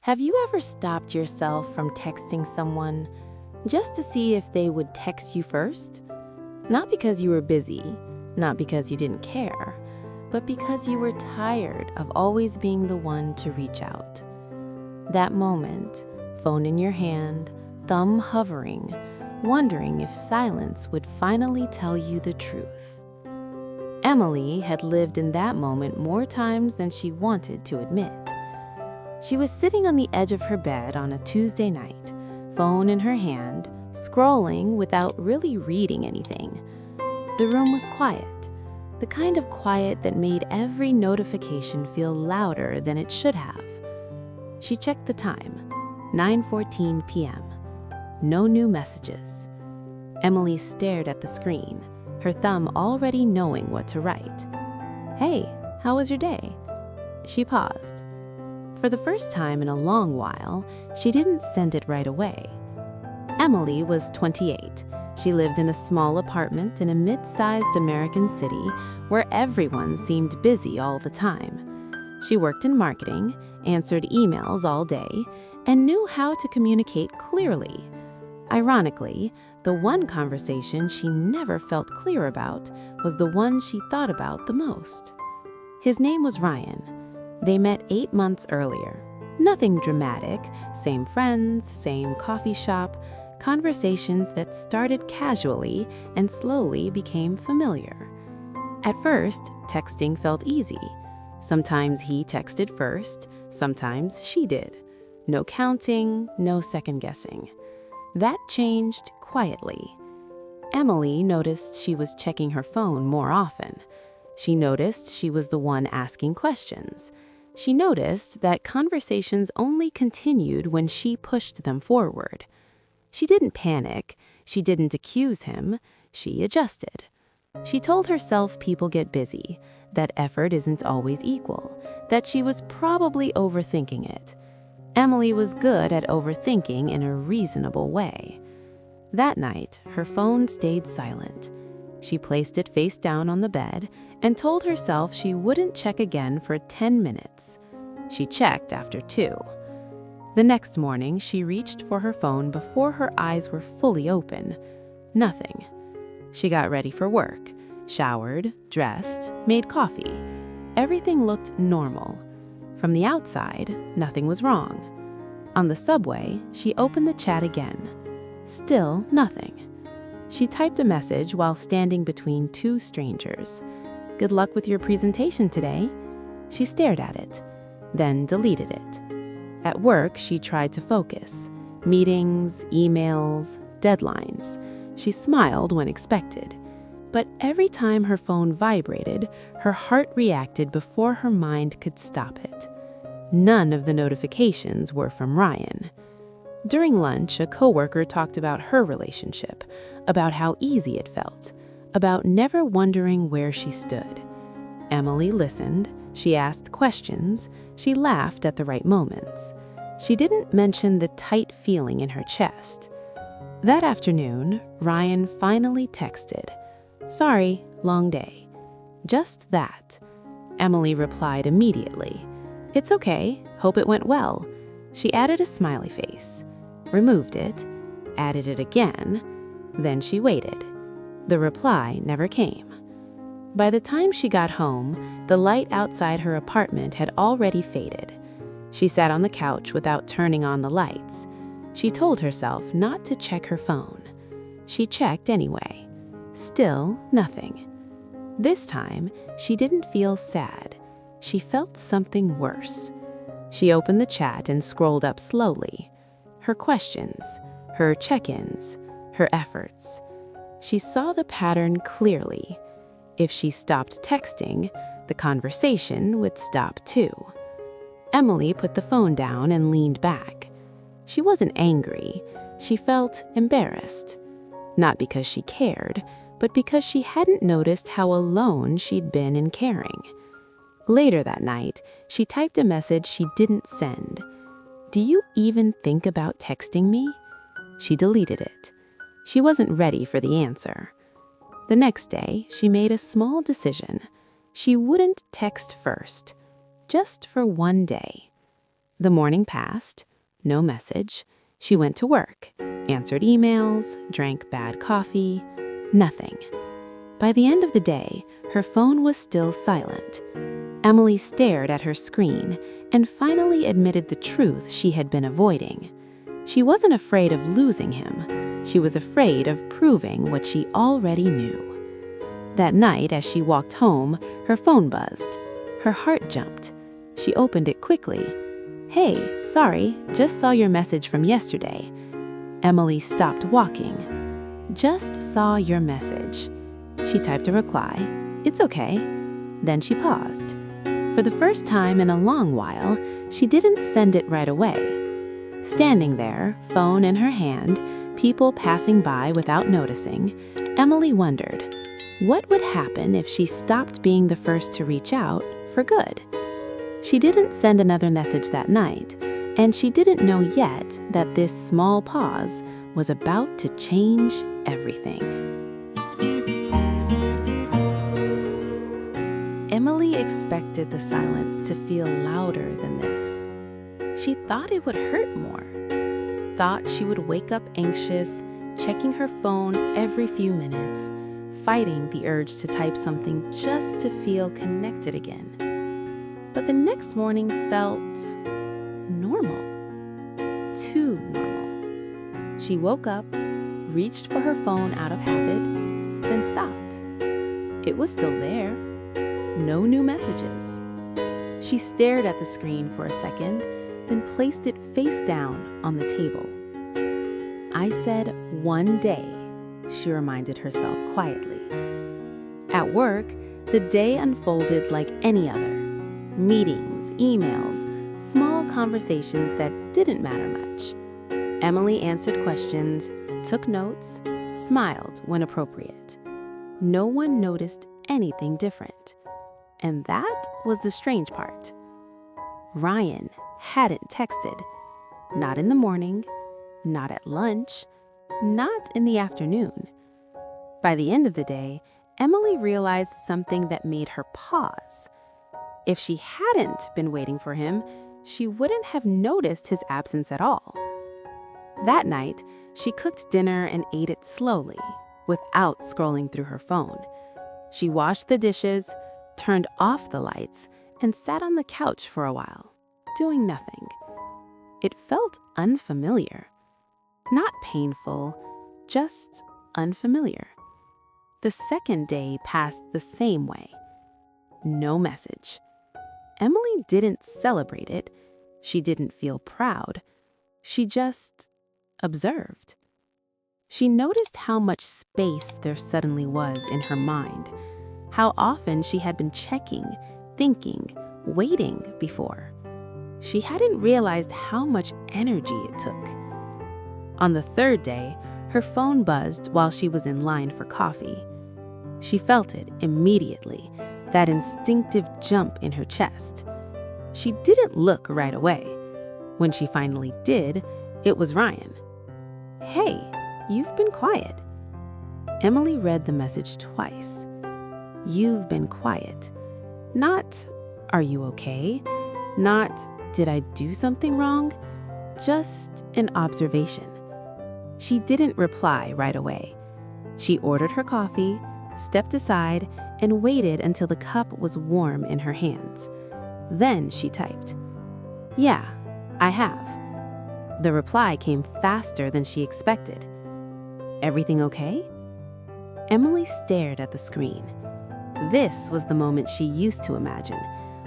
Have you ever stopped yourself from texting someone just to see if they would text you first? Not because you were busy, not because you didn't care, but because you were tired of always being the one to reach out. That moment, phone in your hand, thumb hovering, wondering if silence would finally tell you the truth. Emily had lived in that moment more times than she wanted to admit. She was sitting on the edge of her bed on a Tuesday night, phone in her hand, scrolling without really reading anything. The room was quiet, the kind of quiet that made every notification feel louder than it should have. She checked the time, 9:14 p.m. No new messages. Emily stared at the screen, her thumb already knowing what to write. "Hey, how was your day?" She paused. For the first time in a long while, she didn't send it right away. Emily was 28. She lived in a small apartment in a mid-sized American city where everyone seemed busy all the time. She worked in marketing, answered emails all day, and knew how to communicate clearly. Ironically, the one conversation she never felt clear about was the one she thought about the most. His name was Ryan. They met 8 months earlier. Nothing dramatic, same friends, same coffee shop, conversations that started casually and slowly became familiar. At first, texting felt easy. Sometimes he texted first, sometimes she did. No counting, no second guessing. That changed quietly. Emily noticed she was checking her phone more often. She noticed she was the one asking questions. She noticed that conversations only continued when she pushed them forward. She didn't panic. She didn't accuse him. She adjusted. She told herself people get busy, that effort isn't always equal, that she was probably overthinking it. Emily was good at overthinking in a reasonable way. That night, her phone stayed silent. She placed it face down on the bed and told herself she wouldn't check again for 10 minutes. She checked after 2. The next morning, she reached for her phone before her eyes were fully open. Nothing. She got ready for work, showered, dressed, made coffee. Everything looked normal. From the outside, nothing was wrong. On the subway, she opened the chat again. Still nothing. She typed a message while standing between 2 strangers. "Good luck with your presentation today." She stared at it, then deleted it. At work, she tried to focus. Meetings, emails, deadlines. She smiled when expected. But every time her phone vibrated, her heart reacted before her mind could stop it. None of the notifications were from Ryan. During lunch, a coworker talked about her relationship, about how easy it felt, about never wondering where she stood. Emily listened, she asked questions, she laughed at the right moments. She didn't mention the tight feeling in her chest. That afternoon, Ryan finally texted, "Sorry, long day." Just that. Emily replied immediately, "It's okay, hope it went well." She added a smiley face, removed it, added it again, then she waited. The reply never came. By the time she got home, the light outside her apartment had already faded. She sat on the couch without turning on the lights. She told herself not to check her phone. She checked anyway. Still nothing. This time, she didn't feel sad. She felt something worse. She opened the chat and scrolled up slowly. Her questions, her check-ins, her efforts. She saw the pattern clearly. If she stopped texting, the conversation would stop too. Emily put the phone down and leaned back. She wasn't angry. She felt embarrassed. Not because she cared, but because she hadn't noticed how alone she'd been in caring. Later that night, she typed a message she didn't send. "Do you even think about texting me?" She deleted it. She wasn't ready for the answer. The next day, she made a small decision. She wouldn't text first, just for one day. The morning passed. No message. She went to work, answered emails, drank bad coffee. Nothing. By the end of the day, her phone was still silent. Emily stared at her screen and finally admitted the truth she had been avoiding. She wasn't afraid of losing him. She was afraid of proving what she already knew. That night, as she walked home, her phone buzzed. Her heart jumped. She opened it quickly. "Hey, sorry, just saw your message from yesterday." Emily stopped walking. "Just saw your message." She typed a reply. "It's okay." Then she paused. For the first time in a long while, she didn't send it right away. Standing there, phone in her hand, people passing by without noticing, Emily wondered, what would happen if she stopped being the first to reach out for good? She didn't send another message that night, and she didn't know yet that this small pause was about to change everything. Emily expected the silence to feel louder than this. She thought it would hurt more. Thought she would wake up anxious, checking her phone every few minutes, fighting the urge to type something just to feel connected again. But the next morning felt normal. Too normal. She woke up, reached for her phone out of habit, then stopped. It was still there. No new messages. She stared at the screen for a second, then placed it face down on the table. "I said one day," she reminded herself quietly. At work, the day unfolded like any other. Meetings, emails, small conversations that didn't matter much. Emily answered questions, took notes, smiled when appropriate. No one noticed anything different. And that was the strange part. Ryan hadn't texted. Not in the morning, not at lunch, not in the afternoon. By the end of the day, Emily realized something that made her pause. If she hadn't been waiting for him, she wouldn't have noticed his absence at all. That night, she cooked dinner and ate it slowly, without scrolling through her phone. She washed the dishes, turned off the lights, and sat on the couch for a while, doing nothing. It felt unfamiliar. Not painful, just unfamiliar. The second day passed the same way. No message. Emily didn't celebrate it. She didn't feel proud. She just observed. She noticed how much space there suddenly was in her mind, how often she had been checking, thinking, waiting before. She hadn't realized how much energy it took. On the third day, her phone buzzed while she was in line for coffee. She felt it immediately, that instinctive jump in her chest. She didn't look right away. When she finally did, it was Ryan. "Hey, you've been quiet." Emily read the message twice. "You've been quiet." Not, "Are you okay?" Not, "Did I do something wrong?" Just an observation. She didn't reply right away. She ordered her coffee, stepped aside, and waited until the cup was warm in her hands. Then she typed, "Yeah, I have." The reply came faster than she expected. "Everything okay?" Emily stared at the screen. This was the moment she used to imagine,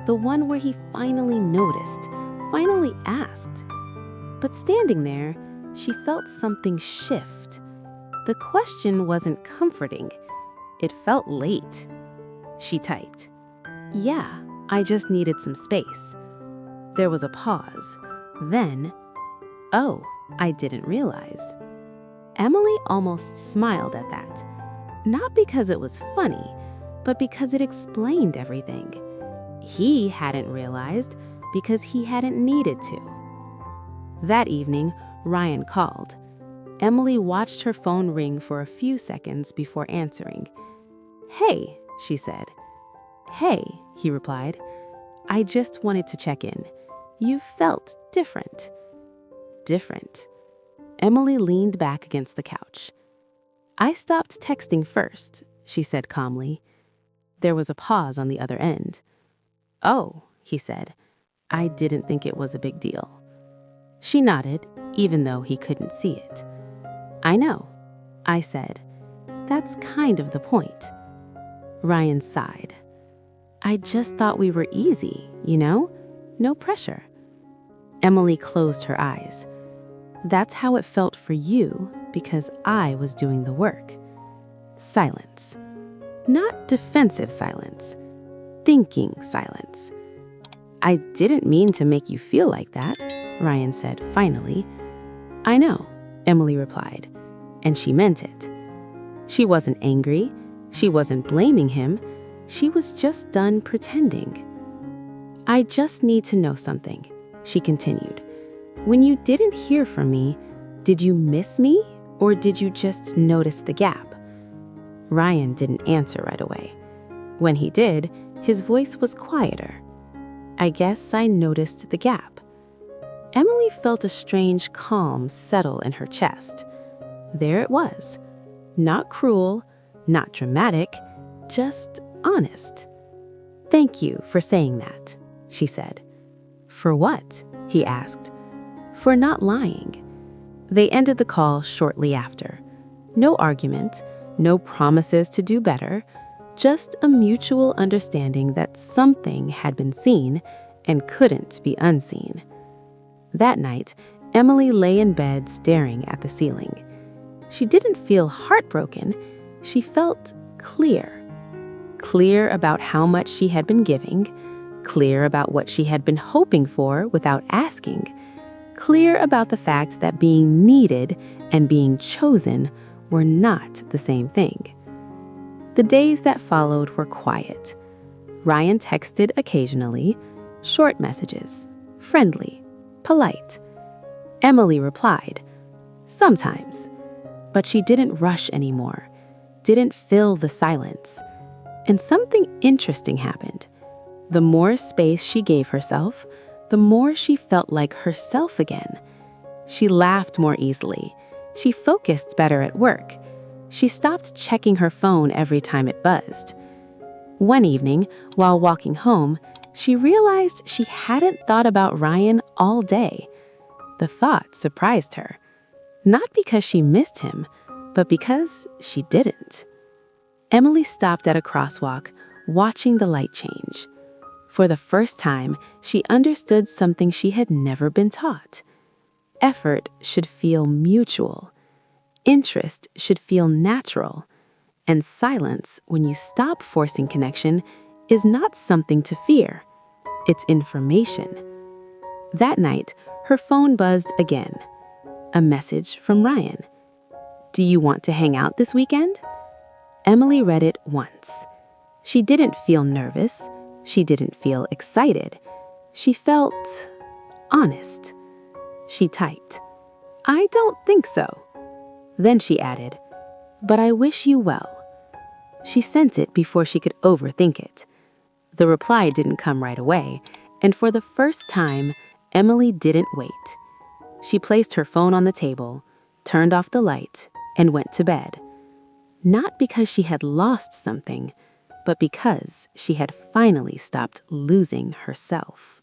the one where he finally noticed, finally asked. But standing there, she felt something shift. The question wasn't comforting. It felt late. She typed, "Yeah, I just needed some space." There was a pause. Then, "Oh, I didn't realize." Emily almost smiled at that. Not because it was funny, but because it explained everything. He hadn't realized because he hadn't needed to. That evening, Ryan called. Emily watched her phone ring for a few seconds before answering. "Hey," she said. "Hey," he replied. "I just wanted to check in. You felt different. Different. Emily leaned back against the couch. I stopped texting first, she said calmly. There was a pause on the other end. Oh, he said. I didn't think it was a big deal. She nodded, even though he couldn't see it. I know, I said. That's kind of the point. Ryan sighed. I just thought we were easy, No pressure. Emily closed her eyes. That's how it felt for you, because I was doing the work. Silence. Not defensive silence. Thinking silence. I didn't mean to make you feel like that, Ryan said finally. I know, Emily replied, and she meant it. She wasn't angry. She wasn't blaming him. She was just done pretending. I just need to know something, she continued. When you didn't hear from me, did you miss me or did you just notice the gap? Ryan didn't answer right away. When he did, his voice was quieter. I guess I noticed the gap. Emily felt a strange calm settle in her chest. There it was. Not cruel, not dramatic, just honest. Thank you for saying that, she said. For what? He asked. For not lying. They ended the call shortly after. No argument, no promises to do better, just a mutual understanding that something had been seen and couldn't be unseen. That night, Emily lay in bed staring at the ceiling. She didn't feel heartbroken. She felt clear. Clear about how much she had been giving, clear about what she had been hoping for without asking, clear about the fact that being needed and being chosen were not the same thing. The days that followed were quiet. Ryan texted occasionally, short messages, friendly, polite. Emily replied, sometimes. But she didn't rush anymore, didn't fill the silence. And something interesting happened. The more space she gave herself, the more she felt like herself again. She laughed more easily. She focused better at work. She stopped checking her phone every time it buzzed. One evening, while walking home, she realized she hadn't thought about Ryan all day. The thought surprised her. Not because she missed him, but because she didn't. Emily stopped at a crosswalk, watching the light change. For the first time, she understood something she had never been taught. Effort should feel mutual. Interest should feel natural. And silence, when you stop forcing connection, is not something to fear. It's information. That night, her phone buzzed again. A message from Ryan. Do you want to hang out this weekend? Emily read it once. She didn't feel nervous. She didn't feel excited. She felt honest. She typed, I don't think so. Then she added, but I wish you well. She sent it before she could overthink it. The reply didn't come right away, and for the first time, Emily didn't wait. She placed her phone on the table, turned off the light, and went to bed. Not because she had lost something, but because she had finally stopped losing herself.